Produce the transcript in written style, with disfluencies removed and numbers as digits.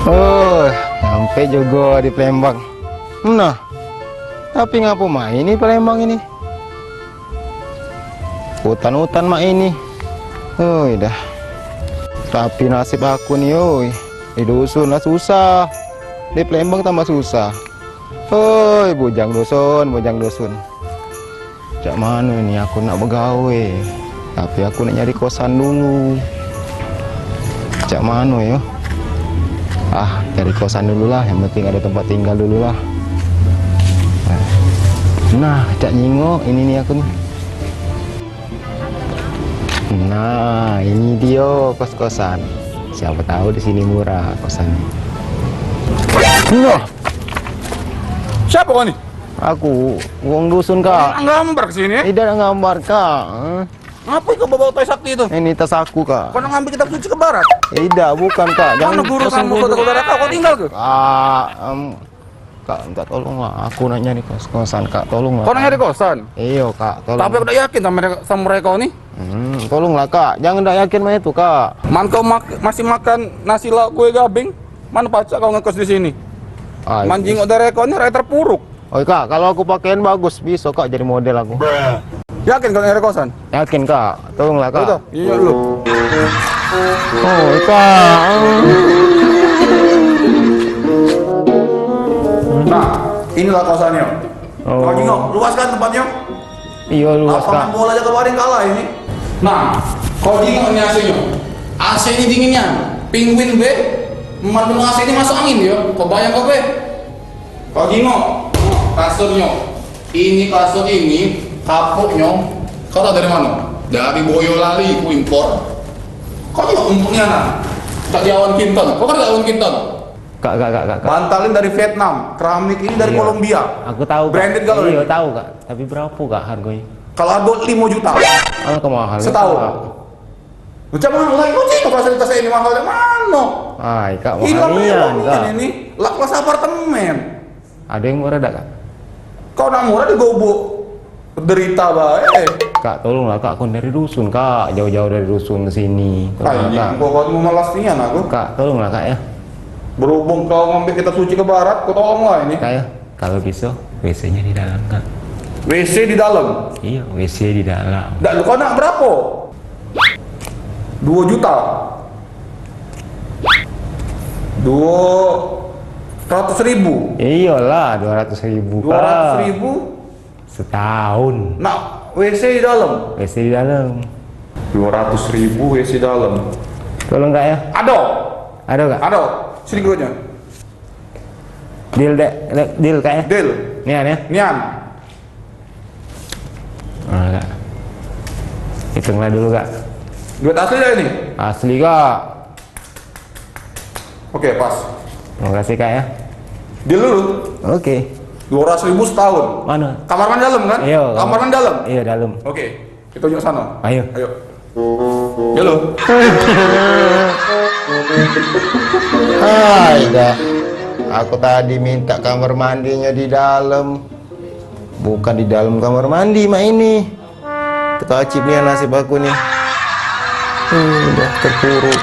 Oh, sampai juga di Palembang. Nah, tapi ngapa main ini Palembang ini? Hutan-hutan mak ini. Oh, dah. Tapi nasib aku nih, oi. Di dusun lah susah. Di Palembang tambah susah. Oi, bujang dusun, bujang dusun. Cak mana ini aku nak begawe. Tapi aku nak nyari kosan dulu. Cak mana yo? Cari kosan dulu lah, yang penting ada tempat tinggal dulu lah. Nah, cak nyingok ini nih aku nih. Nah, ini dia kos-kosan. Siapa tahu di sini murah kosannya. Nah, Siapa kau nih? aku uang dusun kak. Gambar kesini ya? Tidak ada gambar kak. Ngapain kau bawa toy sakti itu? Ini tas aku kak. Kau nak ngambil kitab suci ke barat? Tidak, bukan kak. Mana urusanmu kau ke barat kau tinggal ke? Kak, minta tolong lah. Aku nak nyari kos-kosan kak. Tolong lah. Kau nak nyari kosan? Iya kak, tolong. Tapi aku udah yakin sama mereka kau nih. Tolonglah kak. Jangan tak yakin mah itu kak. Man kau masih makan nasi lauk kue gabing? Mana pacak kau ngekos di sini? Man jingok dari kau ini rakyat terpuruk. Oh kak, kalau aku pakaian bagus bisa kak jadi model aku. Yakin kau nyari kosan? Yakin kak. Tolonglah kak. Betul? Iya lu. Oh kak. Nah, inilah kosannya. Oh. Kau jingok, luas kan tempatnya? Iya luas kak. Lapangan bola aja kemarin kalah ini. Nah, kau jingok ini AC-nya. AC ini dinginnya. Penguin be, memandung AC ini masuk angin ya. Kau bayang kau be? Kau jingok, kasurnya. Ini kasur ini, kapoknya. Kau tahu dari mana? Dari Boyolali, ku impor. Kau jingok umpuknya nah. Tak di awan kinton. Kau kan di awan kinton. Kak. Bantalin dari Vietnam, keramik ini dari Iya. Kolombia. Aku tahu kak. Branded kalau Iya ini? tahu kak. Tapi berapa kak harganya? Kalau harga 5 juta. Kemahal. Setahun. Macam mana lagi kau cik fasilitas ini mahalnya mana? Kak Hilang mahalian kak. ini lah kelas apartemen. Ada yang murah tak kak? Kau nak murah digobok derita bae. Kak tolonglah kak. Aku dari dusun kak. Jauh-jauh dari dusun ke sini. Tolonglah kak. Kau mau malas nian aku. Kak tolonglah kak ya. Berhubung kau ngambil kitab suci ke barat, kau tolonglah ini. Kak ya. Kalau bisa WC-nya di dalam kak. WC di dalam. Iya WC di dalam. Dak kau nak berapa? 2 juta. 200.000. Iyalah 200.000 kak. 200.000. Setahun. Nak WC di dalam. WC di dalam. 200.000 WC dalam. Tolong kak ya. Ada Kak? sini gue nya. Deal deal kak ya. Deal. Nian ya. Nian. Kak. Hitunglah dulu kak. Duit asli dah ini. Asli kak. Oke, pas. Terima kasih kak ya. Deal dulu. Oke. 200.000 setahun. Mana? Kamar mandi dalam kan? Iya. Kamar mandi dalam. Iya dalam. Oke. Kita tunjuk sana. Ayo. Ayo. Halo. Dah. Aku tadi minta kamar mandinya di dalam. Bukan di dalam kamar mandi mak ini. Ketacip nih nasib aku nih. Udah terpuruk.